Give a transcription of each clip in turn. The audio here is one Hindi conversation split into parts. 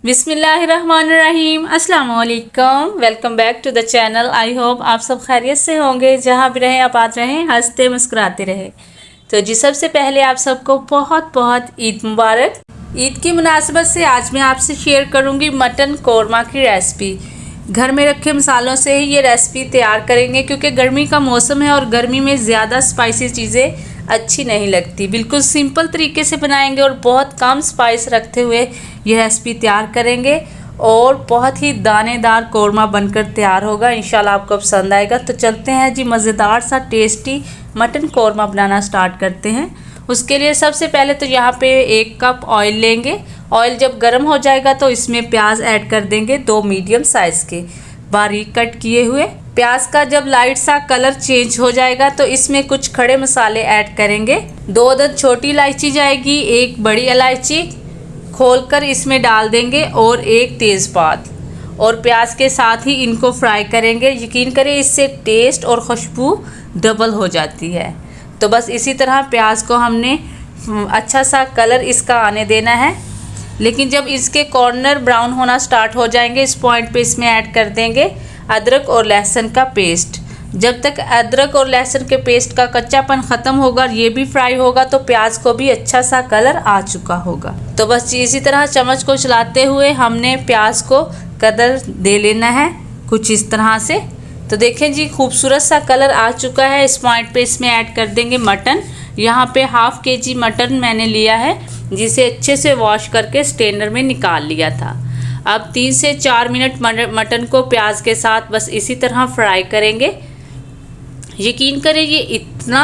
बिस्मिल्लाहिर्रहमानिर्रहीम। अस्सलाम वालेकुम। Welcome back to the channel. I hope आप सब खैरियत से होंगे, जहाँ भी रहें आबाद रहें, हंसते मुस्कुराते रहें। तो जी सबसे पहले आप सबको बहुत बहुत ईद मुबारक। ईद की मुनासबत से आज मैं आपसे शेयर करूँगी मटन कौरमा की रेसिपी। घर में रखे मसालों से ही ये रेसिपी तैयार करेंगे, क्योंकि गर्मी का मौसम है और गर्मी में ज़्यादा स्पाइसी चीज़ें अच्छी नहीं लगती। बिल्कुल सिंपल तरीके से बनाएंगे और बहुत कम स्पाइस रखते हुए ये रेसिपी तैयार करेंगे और बहुत ही दानेदार कौरमा बनकर तैयार होगा। इंशाल्लाह आपको पसंद आएगा। तो चलते हैं जी, मज़ेदार सा टेस्टी मटन कौरमा बनाना स्टार्ट करते हैं। उसके लिए सबसे पहले तो यहाँ पे 1 कप ऑयल लेंगे। ऑयल जब गर्म हो जाएगा तो इसमें प्याज ऐड कर देंगे, 2 मीडियम साइज़ के बारीक कट किए हुए। प्याज का जब लाइट सा कलर चेंज हो जाएगा तो इसमें कुछ खड़े मसाले ऐड करेंगे। 2 अदद छोटी इलायची जाएगी, 1 बड़ी इलायची खोलकर इसमें डाल देंगे और 1 तेज़पात, और प्याज के साथ ही इनको फ्राई करेंगे। यकीन करें इससे टेस्ट और खुशबू डबल हो जाती है। तो बस इसी तरह प्याज को हमने अच्छा सा कलर इसका आने देना है। लेकिन जब इसके कॉर्नर ब्राउन होना स्टार्ट हो जाएंगे, इस पॉइंट पे इसमें ऐड कर देंगे अदरक और लहसुन का पेस्ट। जब तक अदरक और लहसुन के पेस्ट का कच्चापन ख़त्म होगा और ये भी फ्राई होगा तो प्याज को भी अच्छा सा कलर आ चुका होगा। तो बस इसी तरह चम्मच को चलाते हुए हमने प्याज को कलर दे लेना है कुछ इस तरह से। तो देखें जी, खूबसूरत सा कलर आ चुका है। इस पॉइंट पे इसमें ऐड कर देंगे मटन। यहाँ पे ½ kg मटन मैंने लिया है, जिसे अच्छे से वॉश करके स्ट्रेनर में निकाल लिया था। अब 3 से 4 मिनट मटन को प्याज के साथ बस इसी तरह फ्राई करेंगे। यकीन करें ये इतना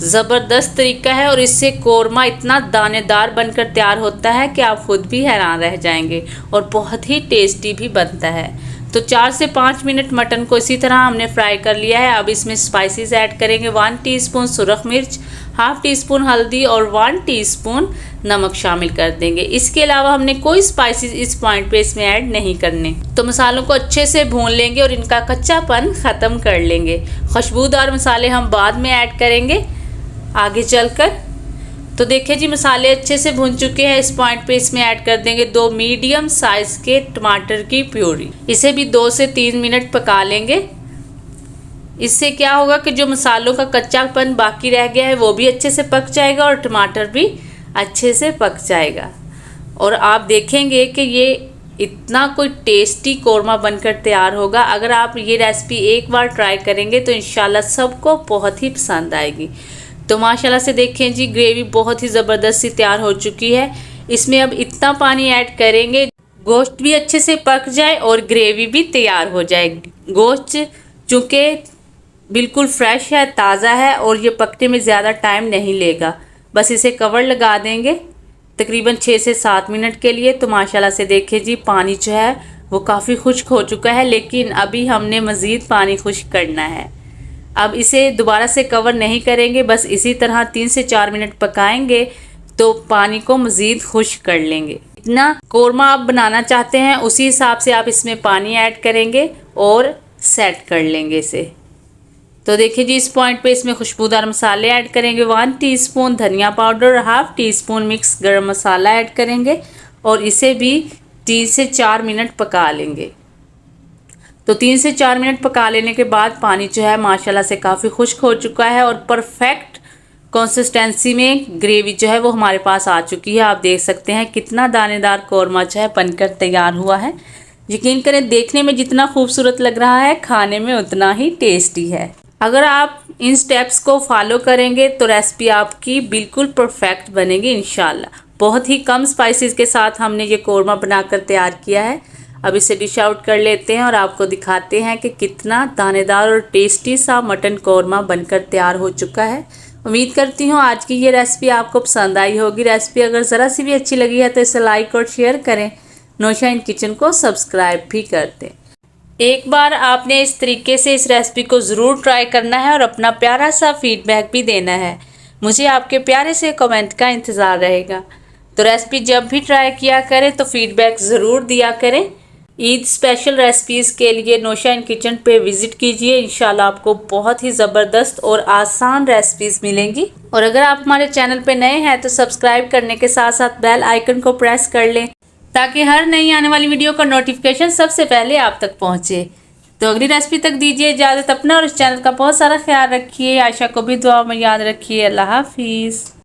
ज़बरदस्त तरीका है और इससे कौरमा इतना दानेदार बनकर तैयार होता है कि आप खुद भी हैरान रह जाएंगे, और बहुत ही टेस्टी भी बनता है। तो 4 से 5 मिनट मटन को इसी तरह हमने फ्राई कर लिया है। अब इसमें स्पाइसेस ऐड करेंगे। 1 टीस्पून सुरख मिर्च, ½ टीस्पून हल्दी और 1 टीस्पून नमक शामिल कर देंगे। इसके अलावा हमने कोई स्पाइसेस इस पॉइंट पे इसमें ऐड नहीं करने। तो मसालों को अच्छे से भून लेंगे और इनका कच्चापन ख़त्म कर लेंगे। खुशबूदार मसाले हम बाद में ऐड करेंगे आगे चलकर। तो देखिए जी, मसाले अच्छे से भून चुके हैं। इस पॉइंट पे इसमें ऐड कर देंगे 2 मीडियम साइज़ के टमाटर की प्यूरी। इसे भी 2 से 3 मिनट पका लेंगे। इससे क्या होगा कि जो मसालों का कच्चापन बाकी रह गया है वो भी अच्छे से पक जाएगा और टमाटर भी अच्छे से पक जाएगा। और आप देखेंगे कि ये इतना कोई टेस्टी कौरमा बनकर तैयार होगा। अगर आप ये रेसिपी एक बार ट्राई करेंगे तो इंशाल्लाह सबको बहुत ही पसंद आएगी। तो माशाल्लाह से देखें जी, ग्रेवी बहुत ही ज़बरदस्त सी तैयार हो चुकी है। इसमें अब इतना पानी ऐड करेंगे गोश्त भी अच्छे से पक जाए और ग्रेवी भी तैयार हो जाएगी। गोश्त चूँकि बिल्कुल फ्रेश है, ताज़ा है और ये पकने में ज़्यादा टाइम नहीं लेगा। बस इसे कवर लगा देंगे तकरीबन 6 से 7 मिनट के लिए। तो माशाल्लाह से देखें जी, पानी जो है वो काफ़ी खुश्क हो चुका है, लेकिन अभी हमने मज़ीद पानी खुश्क करना है। अब इसे दोबारा से कवर नहीं करेंगे, बस इसी तरह 3 से 4 मिनट पकाएंगे तो पानी को मज़ीद खुश्क कर लेंगे। इतना कौरमा आप बनाना चाहते हैं उसी हिसाब से आप इसमें पानी ऐड करेंगे और सेट कर लेंगे इसे। तो देखिए जी, इस पॉइंट पे इसमें खुशबूदार मसाले ऐड करेंगे। 1 टीस्पून धनिया पाउडर, ½ टीस्पून मिक्स गरम मसाला ऐड करेंगे और इसे भी 3 से 4 मिनट पका लेंगे। तो 3 से 4 मिनट पका लेने के बाद पानी जो है माशाल्लाह से काफ़ी खुश्क हो चुका है और परफेक्ट कंसिस्टेंसी में ग्रेवी जो है वो हमारे पास आ चुकी है। आप देख सकते हैं कितना दानेदार कौरमा जो है बनकर तैयार हुआ है। यकीन करें, देखने में जितना खूबसूरत लग रहा है खाने में उतना ही टेस्टी है। अगर आप इन स्टेप्स को फॉलो करेंगे तो रेसिपी आपकी बिल्कुल परफेक्ट बनेगी इंशाल्लाह। बहुत ही कम स्पाइसेस के साथ हमने ये कौरमा बनाकर तैयार किया है। अब इसे डिश आउट कर लेते हैं और आपको दिखाते हैं कि कितना दानेदार और टेस्टी सा मटन कौरमा बनकर तैयार हो चुका है। उम्मीद करती हूँ आज की ये रेसिपी आपको पसंद आई होगी। रेसिपी अगर ज़रा सी भी अच्छी लगी है तो इसे लाइक और शेयर करें। नौशा इन किचन को सब्सक्राइब भी कर दें। एक बार आपने इस तरीके से इस रेसिपी को ज़रूर ट्राई करना है और अपना प्यारा सा फीडबैक भी देना है। मुझे आपके प्यारे से कमेंट का इंतज़ार रहेगा। तो रेसिपी जब भी ट्राई किया करें तो फीडबैक ज़रूर दिया करें। ईद स्पेशल रेसिपीज़ के लिए नौशा इन किचन पे विज़िट कीजिए। इंशाल्लाह आपको बहुत ही ज़बरदस्त और आसान रेसिपीज़ मिलेंगी। और अगर आप हमारे चैनल पे नए हैं तो सब्सक्राइब करने के साथ साथ बेल आइकन को प्रेस कर लें ताकि हर नई आने वाली वीडियो का नोटिफिकेशन सबसे पहले आप तक पहुंचे। तो अगली रेसिपी तक दीजिए इजाज़त। अपना और इस चैनल का बहुत सारा ख्याल रखिए। आयशा को भी दुआ में याद रखिए। अल्लाह हाफिज़।